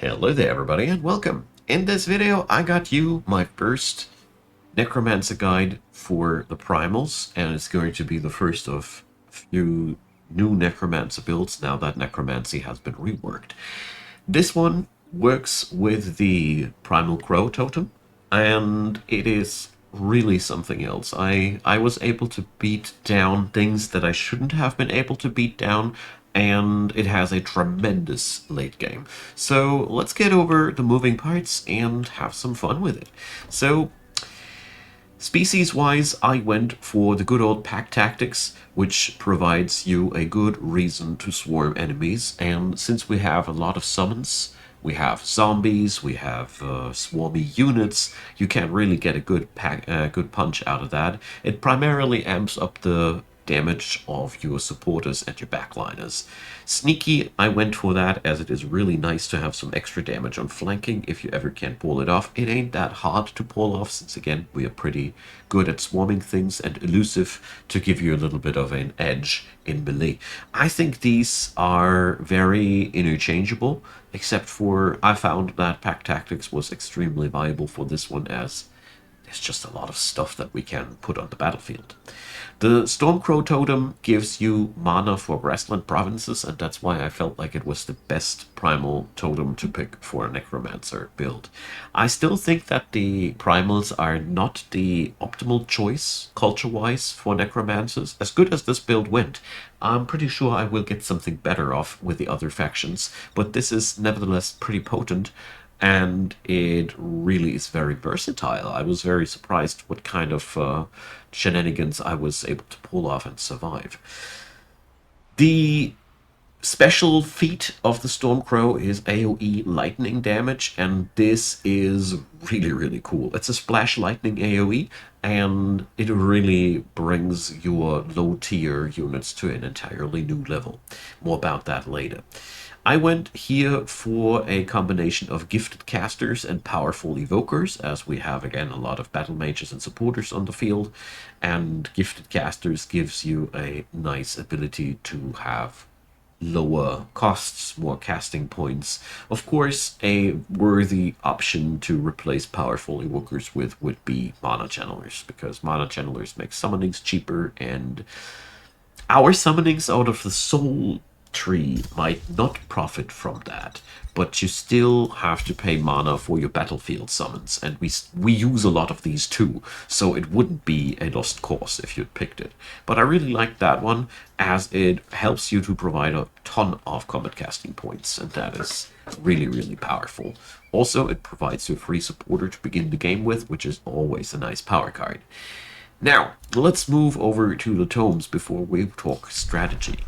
Hello there everybody and welcome. In this video I got you my first Necromancer guide for the Primals, and it's going to be the first of a few new Necromancer builds now that Necromancy has been reworked. This one works with the Primal Crow totem, and it is really something else. I was able to beat down things that I shouldn't have been able to beat down, and it has a tremendous late game. So let's get over the moving parts and have some fun with it. So species-wise, I went for the good old pack tactics, which provides you a good reason to swarm enemies. And since we have a lot of summons, we have zombies, we have swarmy units, you can't really get a good punch out of that. It primarily amps up the damage of your supporters and your backliners. Sneaky, I went for that as it is really nice to have some extra damage on flanking if you ever can pull it off. It ain't that hard to pull off since again we are pretty good at swarming things, and elusive to give you a little bit of an edge in melee. I think these are very interchangeable, except for I found that pack tactics was extremely viable for this one as there's just a lot of stuff that we can put on the battlefield. The Stormcrow totem gives you mana for grassland provinces, and that's why I felt like it was the best primal totem to pick for a Necromancer build. I still think that the primals are not the optimal choice culture-wise for Necromancers. As good as this build went, I'm pretty sure I will get something better off with the other factions, but this is nevertheless pretty potent. And it really is very versatile. I was very surprised what kind of shenanigans I was able to pull off and survive. The special feat of the Stormcrow is AoE lightning damage, and this is really cool. It's a splash lightning AoE, and it really brings your low tier units to an entirely new level. More about that later. I went here for a combination of gifted casters and powerful evokers, as we have again a lot of battle mages and supporters on the field, and gifted casters gives you a nice ability to have lower costs, more casting points. Of course, a worthy option to replace powerful evokers with would be mana channelers, because mana channelers make summonings cheaper, and our summonings out of the soul tree might not profit from that, but you still have to pay mana for your battlefield summons, and we use a lot of these too, so it wouldn't be a lost cause if you'd picked it. But I really like that one as it helps you to provide a ton of combat casting points, and that is really powerful. Also, it provides you a free supporter to begin the game with, which is always a nice power card. Now, let's move over to the tomes before we talk strategy.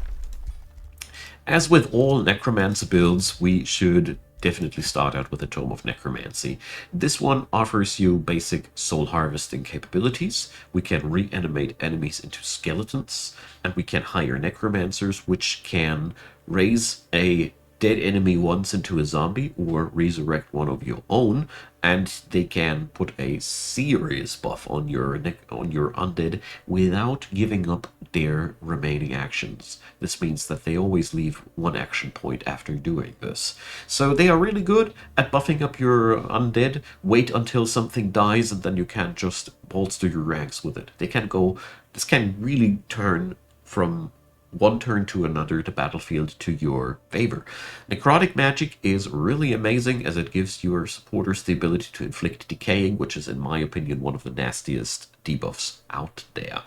As with all Necromancer builds, we should definitely start out with a Tome of Necromancy. This one offers you basic soul harvesting capabilities. We can reanimate enemies into skeletons, and we can hire Necromancers, which can raise a dead enemy once into a zombie or resurrect one of your own, and they can put a serious buff on your undead without giving up their remaining actions. This means that they always leave one action point after doing this. So they are really good at buffing up your undead. Wait until something dies and then you can just bolster your ranks with it. This can really turn from one turn to another the battlefield to your favor. Necrotic magic is really amazing as it gives your supporters the ability to inflict decaying, which is in my opinion one of the nastiest debuffs out there.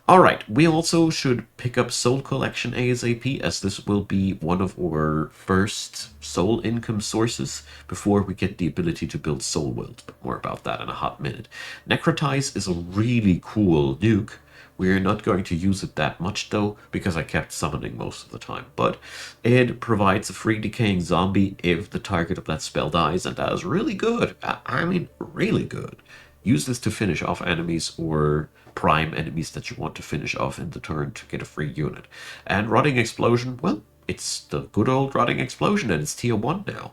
Alright, we also should pick up Soul Collection ASAP, as this will be one of our first soul income sources before we get the ability to build Soul Wilt, but more about that in a hot minute. Necrotize is a really cool nuke. We're not going to use it that much though, because I kept summoning most of the time. But it provides a free decaying zombie if the target of that spell dies, and that is really good. I mean, really good. Use this to finish off enemies or prime enemies that you want to finish off in the turn to get a free unit. And Rotting Explosion, well, it's the good old Rotting Explosion, and it's tier 1 now.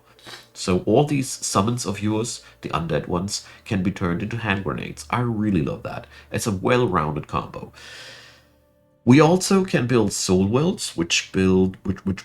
So all these summons of yours, the undead ones, can be turned into hand grenades. I really love that. It's a well-rounded combo. We also can build soul wells, which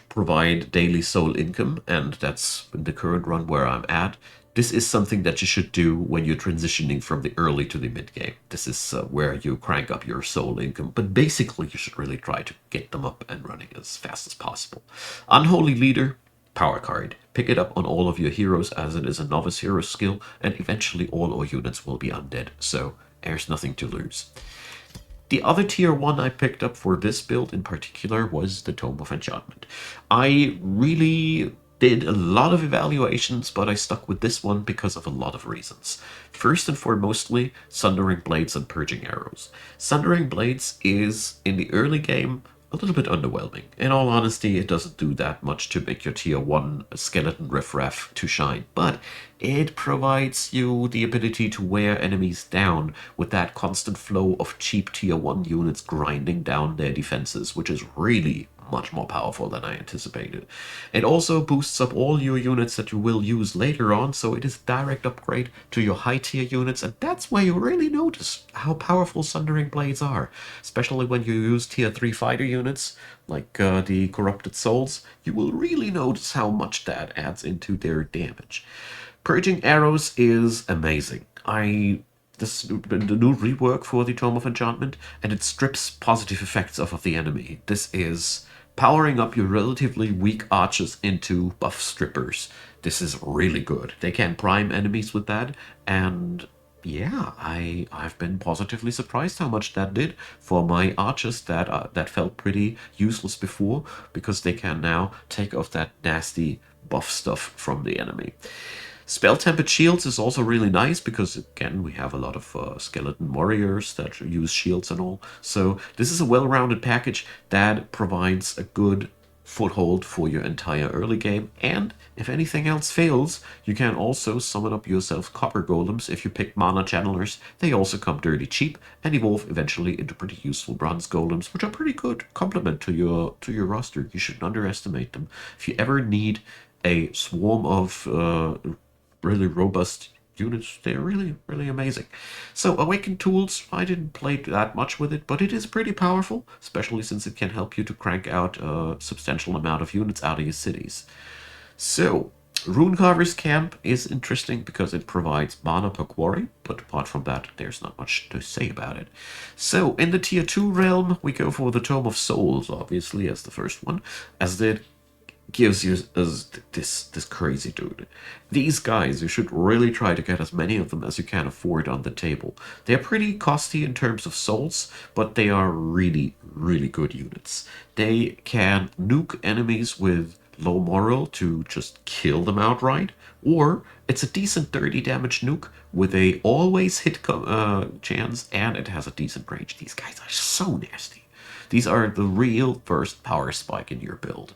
provide daily soul income, and that's in the current run where I'm at. This is something that you should do when you're transitioning from the early to the mid game. This is where you crank up your soul income, but basically you should really try to get them up and running as fast as possible. Unholy Leader, power card. Pick it up on all of your heroes as it is a novice hero skill, and eventually all our units will be undead, so there's nothing to lose. The other tier 1 I picked up for this build in particular was the Tome of Enchantment. I really did a lot of evaluations, but I stuck with this one because of a lot of reasons. First and foremostly, Sundering Blades and Purging Arrows. Sundering Blades is, in the early game, a little bit underwhelming. In all honesty, it doesn't do that much to make your tier 1 skeleton riffraff to shine, but it provides you the ability to wear enemies down with that constant flow of cheap tier 1 units grinding down their defenses, which is really much more powerful than I anticipated. It also boosts up all your units that you will use later on, so it is a direct upgrade to your high tier units, and that's where you really notice how powerful Sundering Blades are. Especially when you use tier 3 fighter units, like the Corrupted Souls, you will really notice how much that adds into their damage. Purging Arrows is amazing. This the new rework for the Tome of Enchantment, and it strips positive effects off of the enemy. This is powering up your relatively weak archers into buff strippers. This is really good. They can prime enemies with that, and yeah, I've been positively surprised how much that did for my archers that felt pretty useless before, because they can now take off that nasty buff stuff from the enemy. Spell Tempered Shields is also really nice because, again, we have a lot of skeleton warriors that use shields and all. So this is a well-rounded package that provides a good foothold for your entire early game. And if anything else fails, you can also summon up yourself copper golems if you pick mana channelers. They also come dirty cheap and evolve eventually into pretty useful bronze golems, which are pretty good complement to your roster. You shouldn't underestimate them. If you ever need a swarm of really robust units, they're really, really amazing. So Awakened Tools, I didn't play that much with it, but it is pretty powerful, especially since it can help you to crank out a substantial amount of units out of your cities. So, Runecarver's Camp is interesting because it provides mana per quarry, but apart from that, there's not much to say about it. So, in the tier 2 realm, we go for the Tome of Souls, obviously, as the first one, as it gives you this crazy dude. These guys, you should really try to get as many of them as you can afford on the table. They're pretty costly in terms of souls, but they are really, really good units. They can nuke enemies with low moral to just kill them outright, or it's a decent 30 damage nuke with a always hit chance, and it has a decent range. These guys are so nasty. These are the real first power spike in your build.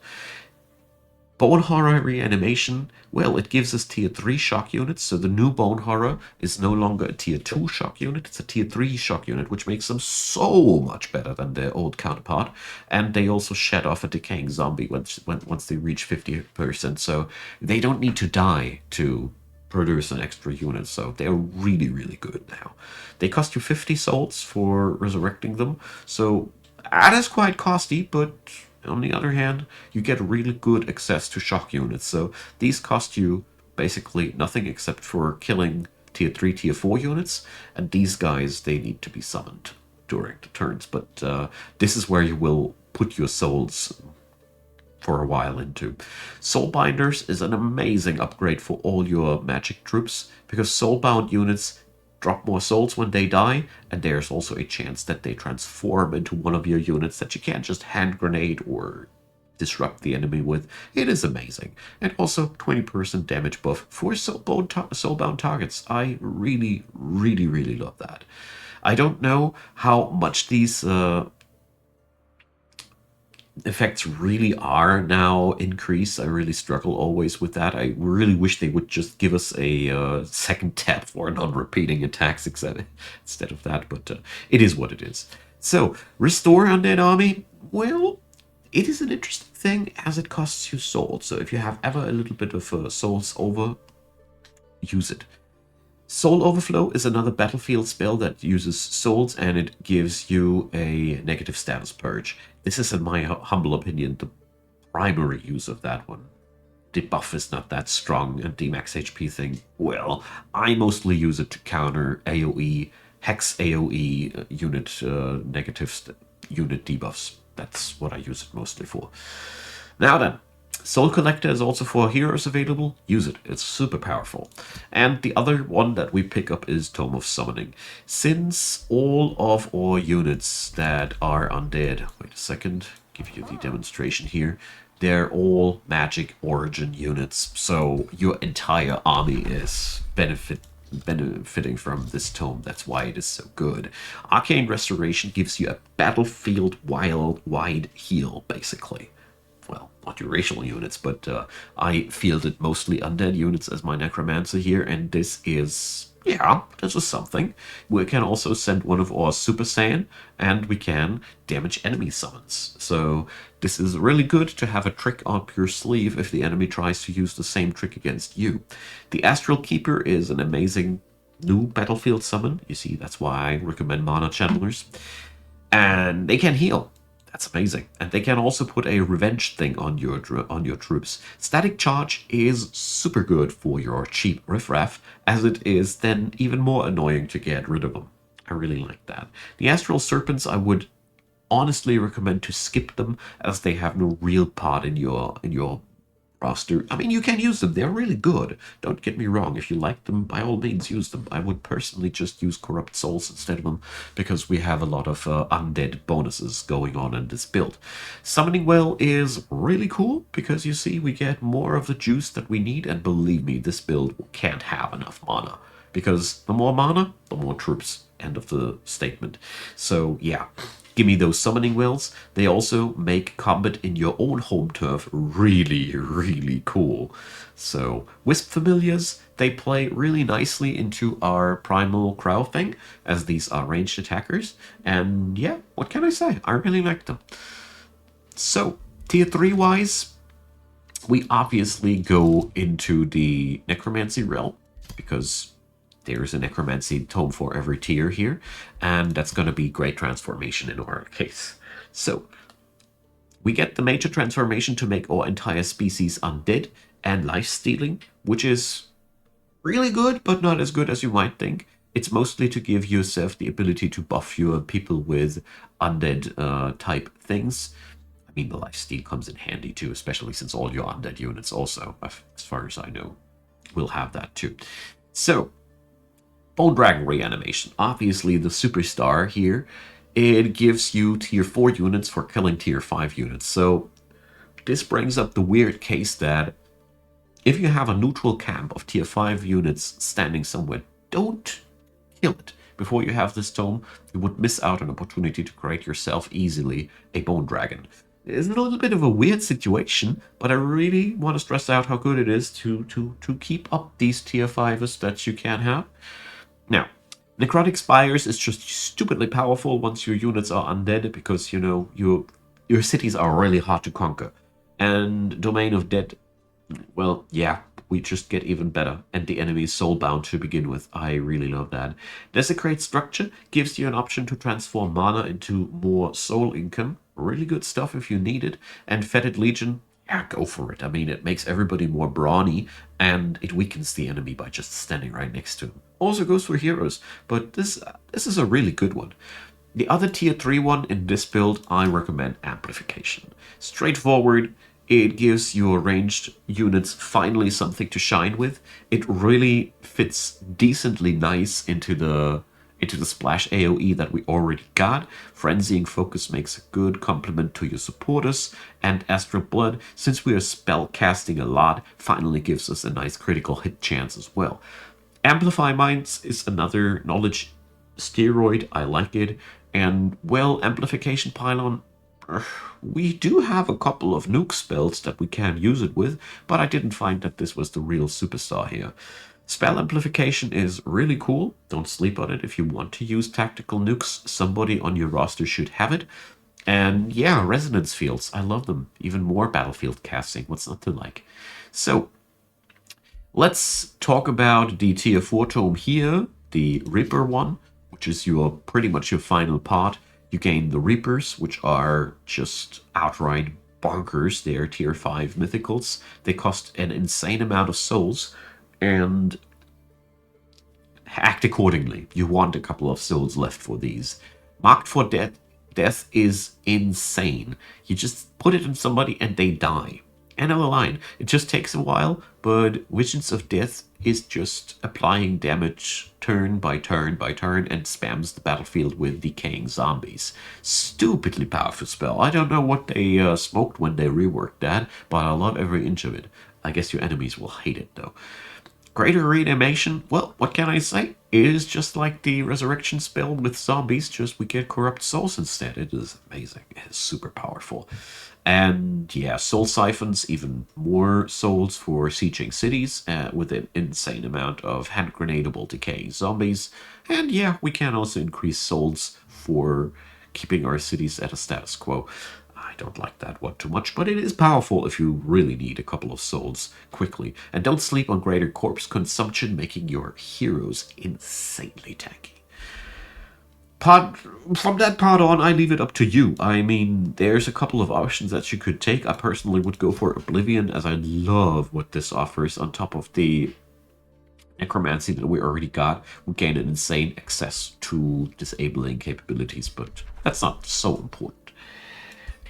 Bone Horror Reanimation, well, it gives us tier 3 shock units, so the new Bone Horror is no longer a tier 2 shock unit, it's a tier 3 shock unit, which makes them so much better than their old counterpart. And they also shed off a decaying zombie once they reach 50%, so they don't need to die to produce an extra unit, so they're really, really good now. They cost you 50 souls for resurrecting them, so that is quite costly, but on the other hand, you get really good access to shock units, so these cost you basically nothing except for killing tier 3, tier 4 units, and these guys, they need to be summoned during the turns, but this is where you will put your souls for a while into. Soulbinders is an amazing upgrade for all your magic troops, because soulbound units drop more souls when they die, and there's also a chance that they transform into one of your units that you can't just hand grenade or disrupt the enemy with. It is amazing. And also 20% damage buff for soulbound targets. I really, really, really love that. I don't know how much these effects really are now increased. I really struggle always with that. I really wish they would just give us a second tap for non-repeating attacks instead of that, but it is what it is. So, Restore Undead Army, well, it is an interesting thing as it costs you souls. So if you have ever a little bit of souls over, use it. Soul Overflow is another battlefield spell that uses souls and it gives you a negative status purge. This is, in my humble opinion, the primary use of that one. The buff is not that strong, and the max HP thing, well, I mostly use it to counter AoE, hex AoE unit unit debuffs. That's what I use it mostly for. Now then, Soul Collector is also for heroes available. Use it, it's super powerful. And the other one that we pick up is Tome of Summoning. Since all of our units that are undead, wait a second, give you the demonstration here, they're all magic origin units, so your entire army is benefiting from this tome. That's why it is so good. Arcane Restoration gives you a battlefield wide heal, basically. Well, not your racial units, but I fielded mostly undead units as my Necromancer here, and this is, yeah, this is something. We can also send one of our Super Saiyan, and we can damage enemy summons. So this is really good to have a trick up your sleeve if the enemy tries to use the same trick against you. The Astral Keeper is an amazing new battlefield summon. You see, that's why I recommend Mana Channelers. And they can heal. That's amazing. And they can also put a revenge thing on your troops. Static Charge is super good for your cheap riffraff, as it is then even more annoying to get rid of them. I really like that. The Astral Serpents, I would honestly recommend to skip them, as they have no real part in your roster. I mean, you can use them. They're really good. Don't get me wrong. If you like them, by all means, use them. I would personally just use Corrupt Souls instead of them, because we have a lot of undead bonuses going on in this build. Summoning Well is really cool, because you see, we get more of the juice that we need, and believe me, this build can't have enough mana. Because the more mana, the more troops. End of the statement. So, yeah. Give me those summoning wells. They also make combat in your own home turf really, really cool. So, Wisp Familiars, they play really nicely into our Primal Crow thing, as these are ranged attackers. And yeah, what can I say? I really like them. So, tier 3 wise, we obviously go into the Necromancy realm, because there's a Necromancy tome for every tier here, and that's going to be Great Transformation in our case. So, we get the Major Transformation to make our entire species undead and life-stealing, which is really good, but not as good as you might think. It's mostly to give yourself the ability to buff your people with undead type things. I mean, the lifesteal comes in handy too, especially since all your undead units also, as far as I know, will have that too. So, Bone Dragon Reanimation, obviously the superstar here. It gives you tier 4 units for killing tier 5 units. So this brings up the weird case that if you have a neutral camp of tier 5 units standing somewhere, don't kill it. Before you have this tome, you would miss out on an opportunity to create yourself easily a Bone Dragon. It's a little bit of a weird situation, but I really want to stress out how good it is to keep up these tier 5s that you can have. Now, Necrotic Spires is just stupidly powerful once your units are undead, because, you know, your cities are really hard to conquer. And Domain of Dead, well, yeah, we just get even better. And the enemy is soulbound to begin with. I really love that. Desecrate Structure gives you an option to transform mana into more soul income. Really good stuff if you need it. And Fetid Legion, yeah, go for it. I mean, it makes everybody more brawny, and it weakens the enemy by just standing right next to him. Also goes for heroes, but this is a really good one. The other tier 3 one in this build, I recommend Amplification. Straightforward, it gives your ranged units finally something to shine with. It really fits decently nice into the splash AoE that we already got. Frenzying Focus makes a good complement to your supporters, and Astral Blood, since we are spell casting a lot, finally gives us a nice critical hit chance as well. Amplify Minds is another knowledge steroid. I like it. And, well, Amplification Pylon, we do have a couple of nuke spells that we can use it with, but I didn't find that this was the real superstar here. Spell Amplification is really cool. Don't sleep on it. If you want to use tactical nukes, somebody on your roster should have it. And yeah, Resonance Fields. I love them. Even more battlefield casting. What's not to like? So, Let's talk about the tier 4 tome here, the Reaper one, which is your pretty much your final part. You gain the Reapers, which are just outright bonkers. They're tier 5 mythicals. They cost an insane amount of souls, and act accordingly. You want a couple of souls left for these. Marked for death. Death is insane. You just put it in somebody and they die. End of the line. It just takes a while, but Visions of Death is just applying damage turn by turn by turn and spams the battlefield with decaying zombies. Stupidly powerful spell. I don't know what they smoked when they reworked that, but I love every inch of it. I guess your enemies will hate it though. Greater reanimation, well, what can I say? It is just like the resurrection spell with zombies, just we get corrupt souls instead. It is amazing. It is super powerful. And yeah, soul siphons, even more souls for sieging cities with an insane amount of hand grenadable decaying zombies. And yeah, we can also increase souls for keeping our cities at a status quo. I don't like that one too much, but it is powerful if you really need a couple of souls quickly. And don't sleep on greater corpse consumption, making your heroes insanely tanky. From that part on, I leave it up to you. I mean, there's a couple of options that you could take. I personally would go for Oblivion, as I love what this offers on top of the Necromancy that we already got. We gain an insane access to disabling capabilities, but that's not so important.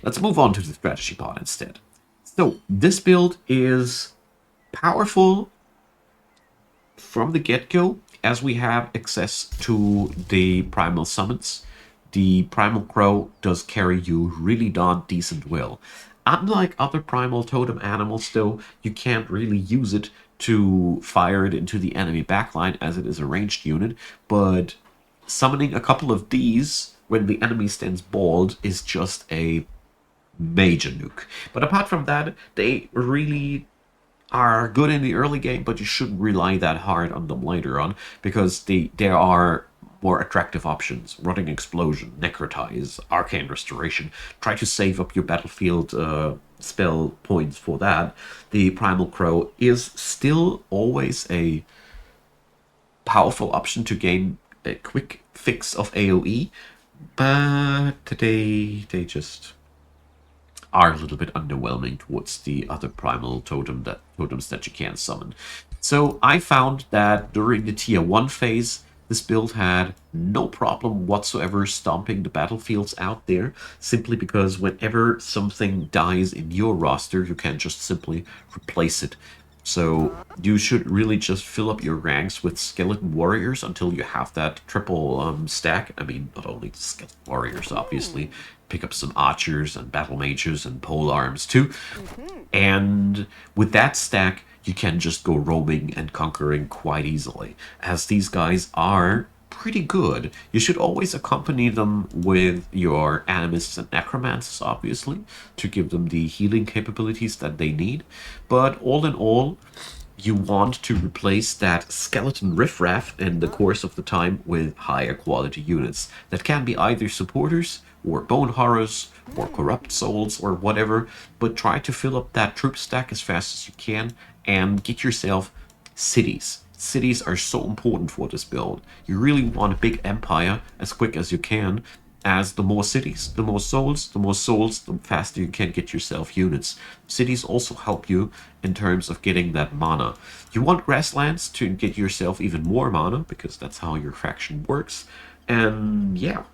Let's move on to the strategy part instead. So this build is powerful from the get-go, as we have access to the primal summons. The primal crow does carry you really darn decent well. Unlike other primal totem animals though, you can't really use it to fire it into the enemy backline as it is a ranged unit, but summoning a couple of these when the enemy stands bald is just a major nuke. But apart from that, they really are good in the early game, but you shouldn't rely that hard on them later on, because there are more attractive options. Rotting Explosion, Necrotize, Arcane Restoration. Try to save up your battlefield spell points for that. The Primal Crow is still always a powerful option to gain a quick fix of AoE, but they just are a little bit underwhelming towards the other primal totems that you can summon. So I found that during the tier 1 phase, this build had no problem whatsoever stomping the battlefields out there, simply because whenever something dies in your roster, you can just simply replace it. So you should really just fill up your ranks with skeleton warriors until you have that triple stack. I mean, not only skeleton warriors, obviously. Pick up some archers and battle mages and pole arms too. And with that stack, you can just go roaming and conquering quite easily, as these guys are pretty good. You should always accompany them with your animists and necromancers, obviously, to give them the healing capabilities that they need. But all in all, you want to replace that skeleton riffraff in the course of the time with higher quality units that can be either supporters or bone horrors or corrupt souls or whatever, but try to fill up that troop stack as fast as you can and get yourself cities. Cities are so important for this build. You really want a big empire as quick as you can, as the more cities, the more souls, the faster you can get yourself units. Cities also help you in terms of getting that mana. You want grasslands to get yourself even more mana, because that's how your faction works. And yeah,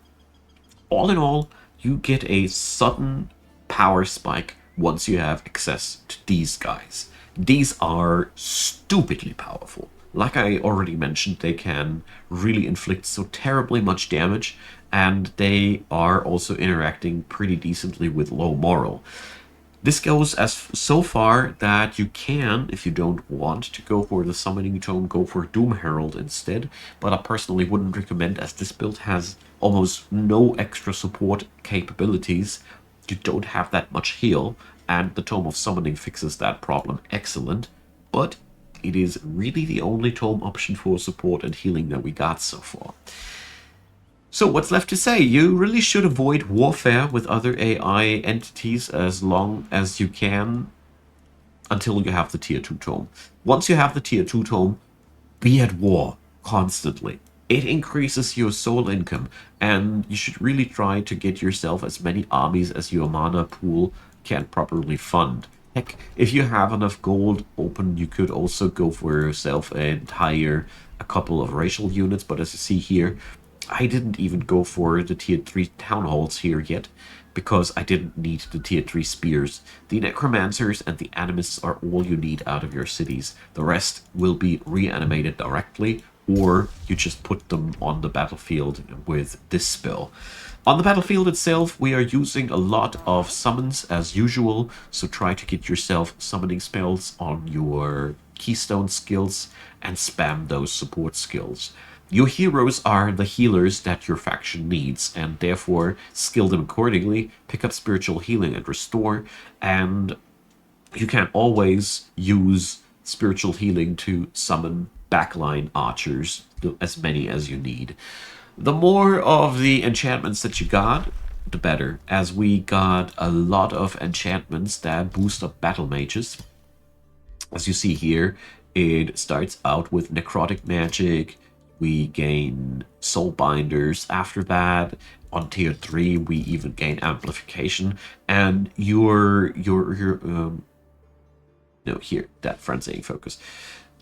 all in all, you get a sudden power spike once you have access to these guys. These are stupidly powerful. Like I already mentioned, they can really inflict so terribly much damage, and they are also interacting pretty decently with low moral. This goes as so far that you can, if you don't want to go for the Summoning Tome, go for Doom Herald instead, but I personally wouldn't recommend, as this build has almost no extra support capabilities. You don't have that much heal, and the Tome of Summoning fixes that problem excellent, but it is really the only tome option for support and healing that we got so far. So what's left to say? You really should avoid warfare with other AI entities as long as you can. until you have the tier 2 tome. Once you have the tier 2 tome, be at war constantly. It increases your soul income, and you should really try to get yourself as many armies as your mana pool can properly fund. Heck, if you have enough gold open, you could also go for yourself and hire a couple of racial units, but as you see here, I didn't even go for the tier 3 town halls here yet, because I didn't need the tier 3 spears. The necromancers and the animists are all you need out of your cities. The rest will be reanimated directly, or you just put them on the battlefield with this spell. On the battlefield itself, we are using a lot of summons as usual, so try to get yourself summoning spells on your keystone skills and spam those support skills. Your heroes are the healers that your faction needs, and therefore skill them accordingly, pick up spiritual healing and restore, and you can always use spiritual healing to summon backline archers, as many as you need. The more of the enchantments that you got, the better, as we got a lot of enchantments that boost up battle mages. As you see here, it starts out with necrotic magic. We gain soul binders after that. On tier 3, we even gain amplification, and no, here, that frenzying focus.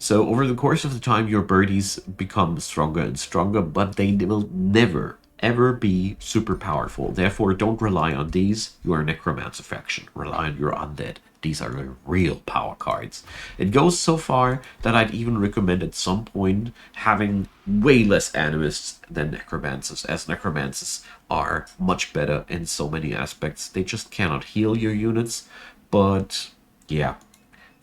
So over the course of the time, your birdies become stronger and stronger, but they will never, ever be super powerful. Therefore, don't rely on these. You are a Necromancer faction. Rely on your undead. These are the real power cards. It goes so far that I'd even recommend at some point having way less animists than necromancers, as necromancers are much better in so many aspects. They just cannot heal your units, but yeah.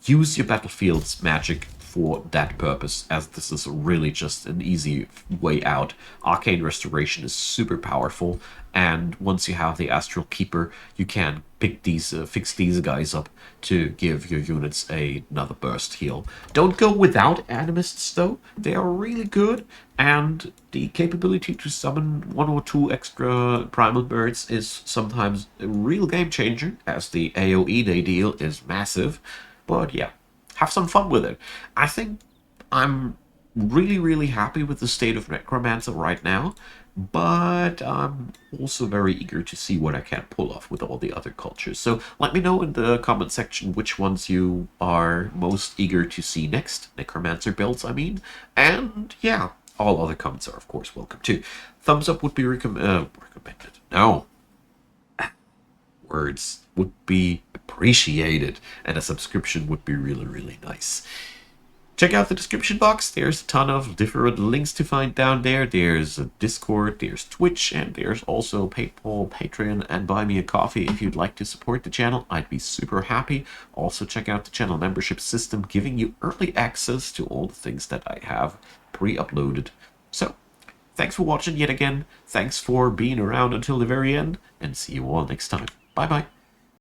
Use your battlefield's magic for that purpose, as this is really just an easy way out. Arcane Restoration is super powerful, and once you have the Astral Keeper, you can pick these, fix these guys up to give your units another burst heal. Don't go without animists though, they are really good, and the capability to summon 1 or 2 extra primal birds is sometimes a real game changer, as the AoE they deal is massive. But yeah, have some fun with it. I think I'm really, really happy with the state of Necromancer right now, but I'm also very eager to see what I can pull off with all the other cultures. So let me know in the comment section which ones you are most eager to see next. Necromancer builds, I mean. And yeah, all other comments are, of course, welcome too. Thumbs up would be recommended. No. Words would be appreciated, and a subscription would be really, really nice. Check out the description box. There's a ton of different links to find down there. There's a Discord, there's Twitch, and there's also PayPal, Patreon, and Buy Me a Coffee if you'd like to support the channel. I'd be super happy. Also check out the channel membership system, giving you early access to all the things that I have pre-uploaded. So, thanks for watching yet again. Thanks for being around until the very end, and see you all next time. Bye-bye.